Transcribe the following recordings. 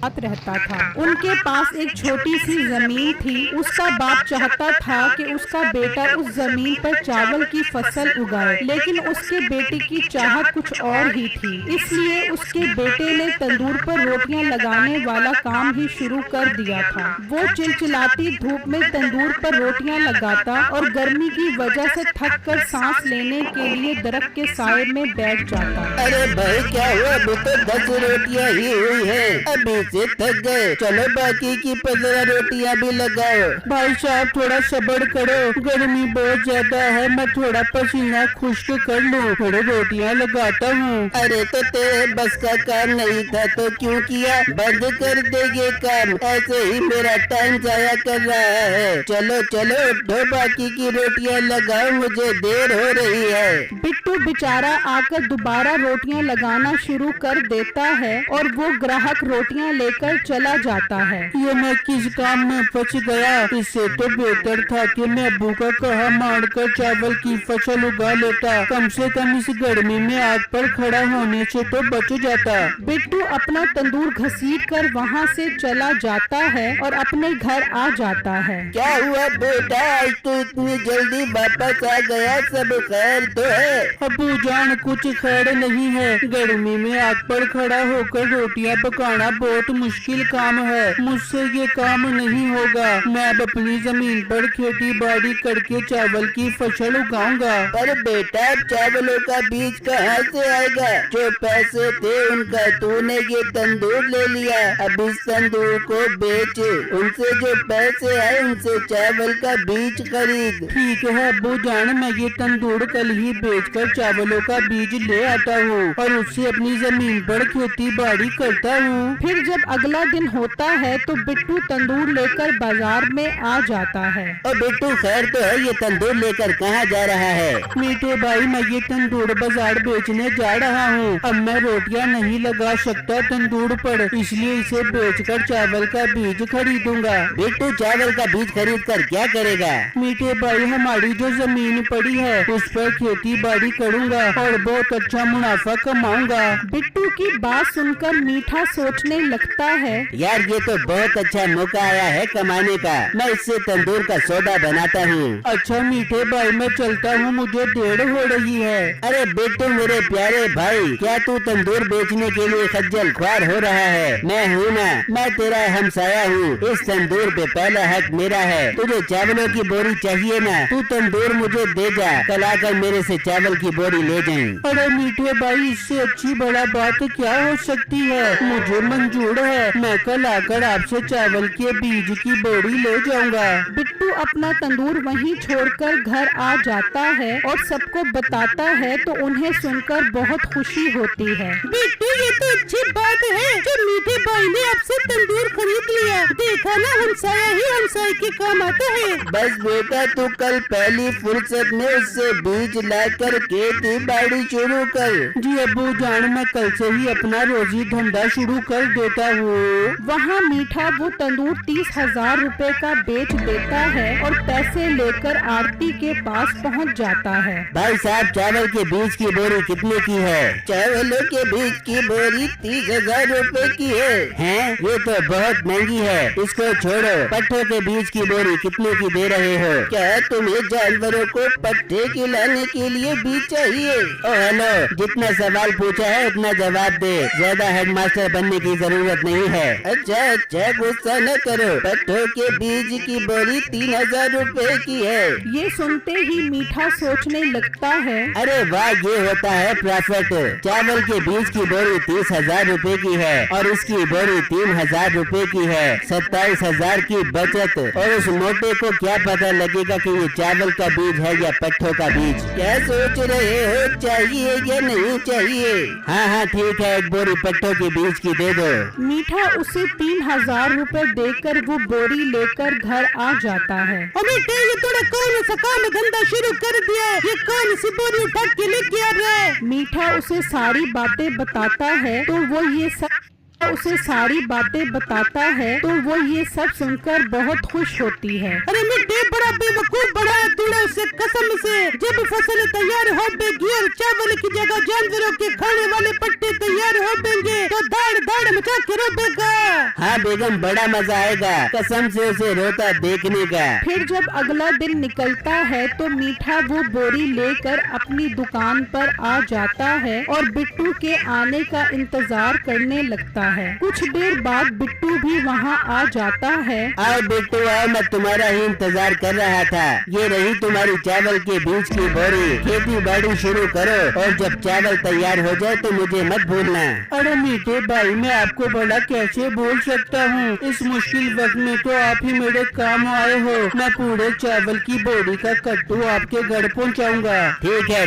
रहता था। उनके पास एक छोटी सी जमीन थी। उसका बाप चाहता था कि उसका बेटा उस जमीन पर चावल की फसल उगाए, लेकिन उसके बेटे की चाहत कुछ और ही थी। इसलिए उसके बेटे ने तंदूर पर रोटियां लगाने वाला काम ही शुरू कर दिया था। वो चिलचिलाती धूप में तंदूर पर रोटियां लगाता और गर्मी की वजह से थक कर सांस लेने के लिए दरख्त के साए में बैठ जाता। अरे भाई क्या हुआ? अभी तो 10 रोटियां ही हुई है, अभी से थक गए। चलो बाकी की 15 रोटियां भी लगाओ। भाई साहब थोड़ा सब्र करो, गर्मी बहुत ज्यादा है, मैं थोड़ा पसीना खुश्क कर लूं, थोड़ी रोटियां लगाता हूँ। अरे तो तेरे बस का काम नहीं था तो क्यों किया? बंद कर दे ये काम, ऐसे ही मेरा टाइम जाया कर रहा है। चलो चलो उठो, बाकी की रोटियां लगाओ, मुझे देर हो रही है। बिट्टू बेचारा आकर दोबारा रोटियां लगाना शुरू कर देता है और वो ग्राहक रोटियां लेकर चला जाता है। ये मैं किस काम में फंस गया? इससे तो बेहतर था कि मैं अब्बू का कहा मारकर चावल की फसल उगा लेता, कम से कम इस गर्मी में आग पर खड़ा होने से तो बच जाता। बिट्टू अपना तंदूर घसीट कर वहाँ से चला जाता है और अपने घर आ जाता है। क्या हुआ बेटा, आज तो इतनी जल्दी वापस आ गया? सब खैर तो है? अब्बू जान कुछ खैर नहीं है, गर्मी में आग पर खड़ा होकर रोटियां पकाना बहुत मुश्किल काम है, मुझसे ये काम नहीं होगा। मैं अब अपनी जमीन पर खेती बाड़ी करके चावल की फसल उगाऊंगा। पर बेटा चावलों का बीज कहाँ से आएगा? जो पैसे थे उनका तूने ये तंदूर ले लिया, अब इस तंदूर को बेच, उनसे जो पैसे आए उनसे चावल का बीज खरीद। ठीक है अब्बू जान, मैं ये तंदूर कल ही बेचकर चावलों का बीज ले आता हूँ और उससे अपनी जमीन पर खेती बाड़ी करता हूँ। फिर जब अगला दिन होता है तो बिट्टू तंदूर लेकर बाजार में आ जाता है। और बिट्टू खैर तो है, ये तंदूर लेकर कहाँ जा रहा है? मीठे भाई मैं ये तंदूर बाजार बेचने जा रहा हूँ। अब मैं रोटियाँ नहीं लगा सकता तंदूर पर, इसलिए इसे बेचकर चावल का बीज खरीदूंगा। बिट्टू चावल का बीज खरीद कर क्या करेगा? मीठे भाई हमारी जो जमीन पड़ी है उस पर खेती बाड़ी करूँगा और बहुत अच्छा मुनाफा कमाऊंगा। बिट्टू की बात सुनकर मीठा सोचने लगता है, यार ये तो बहुत अच्छा मौका आया है कमाने का, मैं इससे तंदूर का सौदा बनाता हूँ। अच्छा मीठे भाई मैं चलता हूँ, मुझे देर हो रही है। अरे बिट्टू मेरे प्यारे भाई, क्या तू तंदूर बेचने के लिए खज्जल ख्वार हो रहा है? मैं हूँ ना, मैं तेरा हमसाया हूँ, इस तंदूर पे पहला हक मेरा है। तुझे चावलों की बोरी चाहिए ना, तू तंदूर मुझे दे जा, कल आकर मेरे से चावल की बोरी ले जाए। अरे मीठे भाई इससे अच्छी बड़ा बात क्या हो सकती है, मुझे मंजूर है, मैं कल आकर आपसे चावल के बीज की बोरी ले जाऊंगा। बिट्टू अपना तंदूर वहीं छोड़कर घर आ जाता है और सबको बताता है तो उन्हें सुनकर बहुत खुशी होती है। बिट्टू ये तो अच्छी बात है जो मीठे भाई ने आपसे तंदूर खरीद लिया, देखा ना हमसाया ही हमसाये के काम आता है। बस बेटा तू कल पहली फुर्सत में उससे बीज लाकर खेती बाड़ी शुरू कर। जी अब्बू जान मैं कल से ही अपना रोजी धंधा शुरू कर देता हूँ। वहाँ मीठा वो तंदूर 30,000 रुपए का बेच देता है और पैसे लेकर आरती के पास पहुँच जाता है। भाई साहब चावल के बीज की बोरी कितने की है? चावलों के बीज की बोरी 30,000 रुपए की है। हैं? ये तो बहुत महंगी है, इसको छोड़ो। पट्ठों के बीज की बोरी कितने की दे रहे हो? क्या तुम्हें जानवरों को पट्ठे खिलाने के लिए बीज चाहिए? ओ हेलो, जितना सवाल पूछा है उतना जवाब दे, ज्यादा हेडमास्टर बनने की जरूरत नहीं है। अच्छा अच्छा गुस्सा न करो, पट्ठों के बीज की बोरी 3,000 रुपए की है। ये सुनते ही मीठा सोचने लगता है, अरे वाह, ये होता है प्रॉफिट। चावल के बीज की बोरी 30,000 रुपए की है और इसकी बोरी 3,000 रुपए की है, 27,000 की बचत। और उस मोटे को क्या पता लगेगा कि ये चावल का बीज है या पट्ठों का बीज? क्या सोच रहे हो, चाहिए या नहीं चाहिए? हाँ हाँ ठीक है, एक बोरी पट्ठों के बीज की दे दो। मीठा उसे 3,000 रुपए देकर वो बोरी लेकर घर आ जाता है। बेटे ये थोड़ा कौन सा काम धंधा शुरू कर दिया है, ये कौन सी बोरी उठा के लेके आ रहा है? मीठा उसे सारी बातें बताता है तो वो ये सब सुनकर बहुत खुश होती है। अरे मिट्टी बड़ा बेवकूफ बड़ा है तूने, उससे कसम से जब फसल तैयार हो बेगी और चावल की जगह जानवरों के खाने वाले पट्टे तैयार हो बेंगे तो दाड़ दाड़ मचा के रोपेगा। हाँ बेगम, बड़ा मजा आएगा, कसम से उसे रोता देखने का। फिर जब अगला दिन निकलता है तो मीठा वो बोरी लेकर अपनी दुकान पर आ जाता है और बिट्टू के आने का इंतजार करने लगता है। कुछ देर बाद बिट्टू भी वहाँ आ जाता है। आओ बिट्टू आओ, मैं तुम्हारा ही इंतजार कर रहा था। ये रही तुम्हारी चावल के बीज की बोरी, खेती बाड़ी शुरू करो और जब चावल तैयार हो जाए तो मुझे मत भूलना। अरे मीठे भाई, मैं आपको भला कैसे भूल सकता हूँ। इस मुश्किल वक्त में तो आप ही मेरे काम आए हो। मैं पूरे चावल की बोरी का कट्टू आपके घर पहुँचाऊंगा। ठीक है,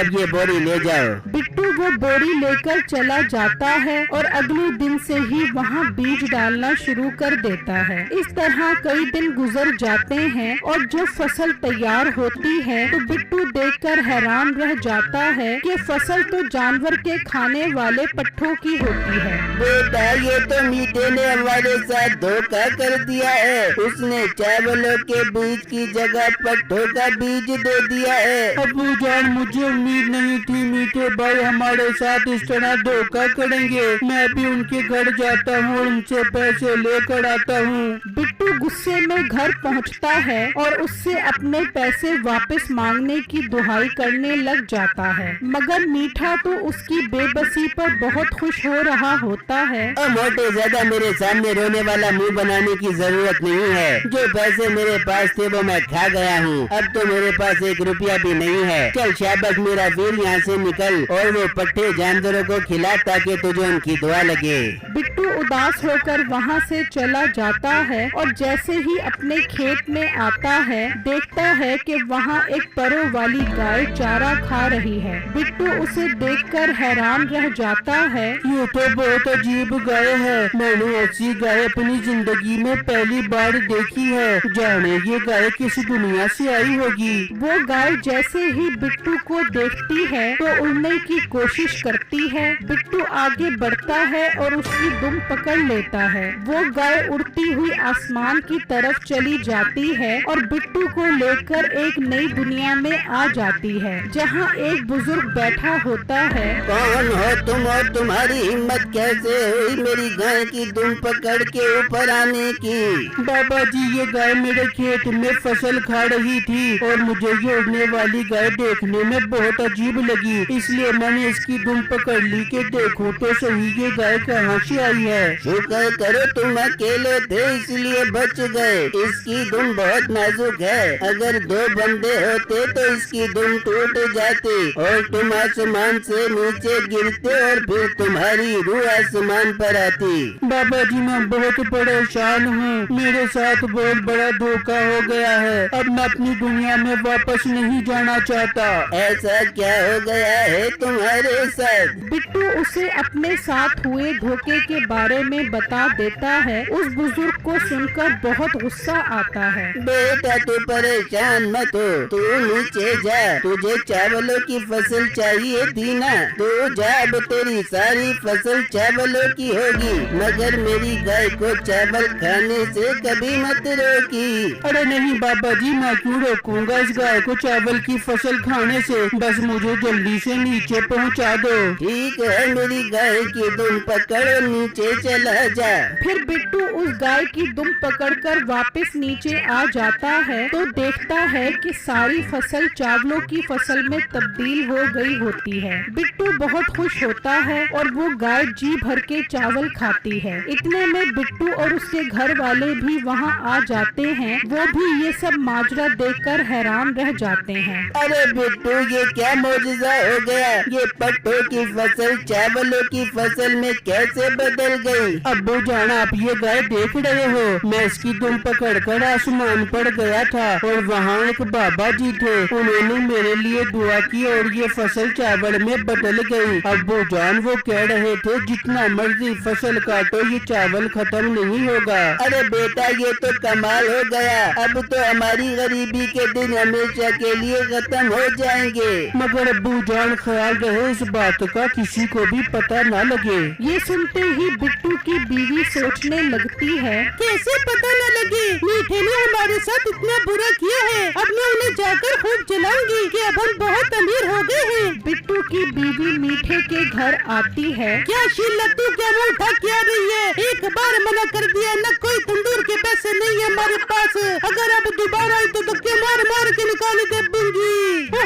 अब ये बोरी ले जाओ। बिट्टू वो बोरी लेकर चला जाता है और अगले दिन से ही वहाँ बीज डालना शुरू कर देता है। इस तरह कई दिन गुजर जाते हैं और जब फसल तैयार होती है तो बिट्टू देखकर हैरान रह जाता है कि फसल तो जानवर के खाने वाले पट्ठों की होती है। बेटा, ये तो मीठे ने हमारे साथ धोखा कर दिया है। उसने चावलों के बीज की जगह पट्ठों का बीज दे दिया है। अबू जान, मुझे उम्मीद नहीं थी मीठे भाई हमारे साथ इस तरह धोखा करेंगे। मैं भी उनके घर जाता हूँ, उनसे पैसे लेकर आता हूँ। बिट्टू गुस्से में घर पहुँचता है और उससे अपने पैसे वापस मांगने की दुहाई करने लग जाता है, मगर मीठा तो उसकी बेबसी पर बहुत खुश हो रहा होता है। और मोटे, ज्यादा मेरे सामने रोने वाला मुंह बनाने की जरूरत नहीं है। जो पैसे मेरे पास थे वो मैं खा गया हूँ। अब तो मेरे पास 1 रुपया भी नहीं है। चल शाबाश मेरा वीर, यहाँ से निकल और वो पट्टे जानवरों को खिला ताकि तुझे उनकी दुआ लगे। बिट्टू उदास होकर वहाँ से चला जाता है और जैसे ही अपने खेत में आता है देखता है कि वहाँ एक परों वाली गाय चारा खा रही है। बिट्टू उसे देखकर हैरान रह जाता है। ये तो बहुत अजीब गाय है। मैंने ऐसी गाय अपनी जिंदगी में पहली बार देखी है। जाने ये गाय किस दुनिया से आई होगी। वो गाय जैसे ही बिट्टू को देखती है तो उड़ने की कोशिश करती है। बिट्टू आगे बढ़ता है और उसकी दुम पकड़ लेता है। वो गाय उड़ती हुई आसमान की तरफ चली जाती है और बिट्टू को लेकर एक नई दुनिया में आ जाती है, जहाँ एक बुजुर्ग बैठा होता है। कौन हो तुम और तुम्हारी हिम्मत कैसे हुई मेरी गाय की दुम पकड़ के ऊपर आने की? बाबा जी, ये गाय मेरे खेत में फसल खा रही थी और मुझे ये उड़ने वाली गाय देखने में बहुत अजीब लगी, इसलिए मैंने इसकी दुम पकड़ ली कि देखूं तो सही ये गाय कहाँ से आई है। शुक्र करो तुम अकेले थे इसलिए बच गए। इसकी दुम बहुत नाजुक है, अगर 2 बंदे होते तो इसकी दुम टूट जाती और तुम आसमान से नीचे गिरते और फिर तुम्हारी रूह आसमान पर आती। बाबा जी, मैं बहुत परेशान हूँ। मेरे साथ बहुत बड़ा धोखा हो गया है। अब मैं अपनी दुनिया में वापस नहीं जाना चाहता। ऐसा क्या हो गया है तुम्हारे साथ? बिट्टू उसे अपने साथ हुए धोखे के बारे में बता देता है। उस बुजुर्ग को सुनकर बहुत गुस्सा आता है। बेटा, तू परेशान मत हो, तू नीचे जा। तुझे चावलों की फसल चाहिए थी ना, तो जा, अब तेरी सारी फसल चावलों की होगी, मगर मेरी गाय को चावल खाने से कभी मत रोकी। अरे नहीं बाबा जी, मैं क्यों रोकूंगा इस गाय को चावल की फसल खाने से। बस मुझे जल्दी से नीचे पहुंचा दो। ठीक है, मेरी गाय की दुम पकड़ नीचे चला जा। फिर बिट्टू उस गाय की दुम पकड़कर वापस नीचे आ जाता है तो देखता है कि सारी फसल चावलों की फसल में तब्दील हो गई होती है। बिट्टू बहुत खुश होता है और वो गाय जी भर के चावल खाती है। इतने में बिट्टू और उसके घर वाले भी वहाँ आ जाते हैं। वो भी ये सब माजरा देखकर हैरान रह जाते हैं। अरे बिट्टू, ये क्या मौजूदा हो गया? ये पट्टों की फसल चावलों की फसल में कैसे बदल गई? अब्बू जान, आप ये गाय देख रहे हो? मैं इसकी दुम पकड़कर आसमान पर गया था और वहाँ एक बाबा जी थे। उन्होंने मेरे लिए दुआ की और ये फसल चावल में बदल गई। अब्बू जान, वो कह रहे थे जितना मर्जी फसल काटो ये चावल खत्म नहीं होगा। अरे बेटा, ये तो कमाल हो गया। अब तो हमारी गरीबी के दिन हमेशा के लिए खत्म हो जाएंगे। मगर अब्बू जान, ख्याल रहे इस बात का किसी को भी पता न लगे। ये सुनते ही बिट्टू की बीवी सोचने लगती है, कैसे पता न लगे। मीठे ने हमारे साथ इतना बुरा किया है, अब मैं उन्हें जाकर खूब जलाऊंगी कि अब हम बहुत अमीर हो गए हैं। बिट्टू की बीवी मीठे के घर आती है। क्या शीला तू क्या मुँह उठा के आ रही है? एक बार मना कर दिया न, कोई तंदूर के पैसे नहीं है हमारे पास। अगर अब दोबारा आई तो क्या मार मार के निकाल दे दूंगी।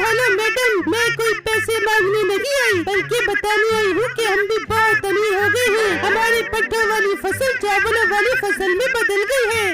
हेलो मैडम, मैं कोई पैसे मांगने नहीं आई, बल्कि बताने आई हूँ कि हम भी बहुत अमीर हो गए हैं। हमारी पट्टों वाली फसल चावलों वाली फसल में बदल गई है।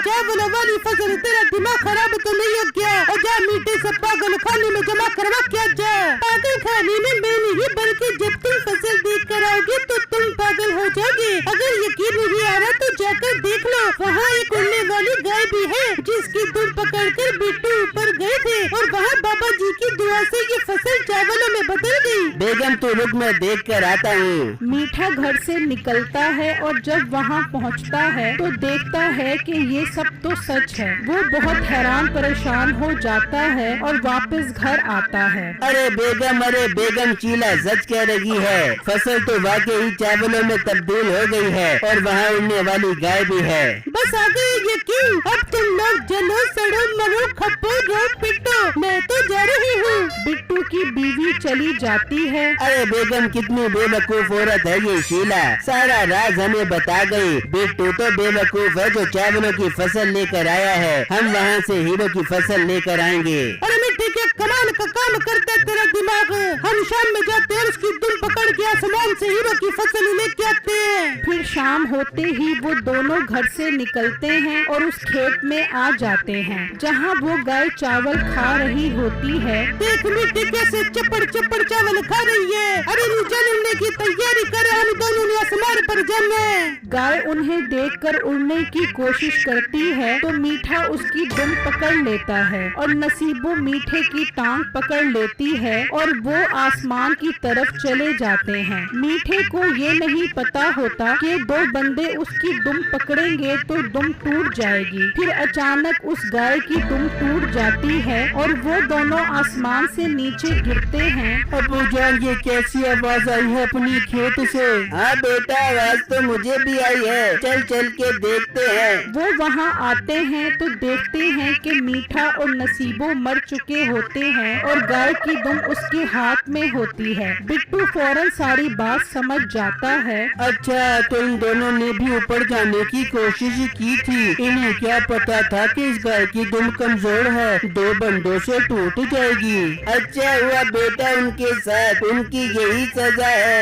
चावलों वाली फसल, तेरा दिमाग खराब तो नहीं हो गया? और जा मीठे से पागल खाने में जमा करवा क्या जा। पागल खाने में मैं नहीं, बल्कि जब तुम फसल देख कर आओगे तो तुम पागल हो जाओगे। अगर यकीन नहीं आ रहा तो जाकर देख लो, वहाँ एक उड़ने वाली गाय भी है जिसकी दुम पकड़कर बिट्टू ऊपर गए थे और वहाँ बाबा जी की दुआ से ये फसल चावलों में बदल गई। बेगम तू रुक, मैं देख कर आता हूँ। मीठा घर से निकलता है और जब वहाँ पहुँचता है तो देखता है कि ये सब तो सच है। वो बहुत हैरान परेशान हो जाता है और वापस घर आता है। अरे बेगम चीला सच कह रही है, फसल तो वाकई चावलों में तब्दील हो गई है और वहाँ उड़ने वाली गाय भी है। बस आ गए यकीन, अब तुम लोग जलो सड़ो मरो खपो रो पिटो, मैं तो जा रही हूँ। बिट्टू की बीवी चली जाती है। अरे बेगम कितनी बेवकूफ औरत है ये शीला, सारा राज हमें बता गई। बिट्टू तो बेवकूफ है जो चावलों की फसल लेकर आया है, हम वहाँ से हीरो की फसल लेकर आएंगे। अरे मिट्टी के कमाल का काम करता है तेरा दिमाग। हम शाम में जाते हैं, उसकी दुम पकड़ के आसमान से हीरो की फसल लेके आते हैं। फिर शाम होते ही वो दोनों घर से निकलते हैं और उस खेत में आ जाते हैं जहाँ वो गाय चावल खा रही होती है। देख मिट्टी कैसे चप्पड़ चप्पड़ चावल खा रही है। अरे चलने की तैयारी कर, हम दोनों ने आसमान पर जाना है। गाय उन्हें देखकर उड़ने की कोशिश करती है तो मीठा उसकी दुम पकड़ लेता है और नसीबो मीठे की टांग पकड़ लेती है और वो आसमान की तरफ चले जाते हैं। मीठे को ये नहीं पता होता कि दो बंदे उसकी दुम पकड़ेंगे तो दुम टूट जाएगी। फिर अचानक उस गाय की दुम टूट जाती है और वो दोनों आसमान से नीचे गिरते हैं। अबू जान ये कैसी आवाज आई है अपनी खेत से? हाँ बेटा, आवाज तो मुझे भी आई है, चल चल के देखते हैं। वो वहाँ आते हैं तो देखते हैं कि मीठा और नसीबो मर चुके होते हैं और गाय की दुम उसके हाथ में होती है। बिट्टू फौरन सारी बात समझ जाता है। अच्छा, तो इन दोनों ने भी ऊपर जाने की कोशिश की थी, इन्हें क्या पता था कि इस गाय की दुम कमजोर है, दो बंदों से टूट जाएगी। अच्छा हुआ बेटा उनके साथ, उनकी यही सजा है।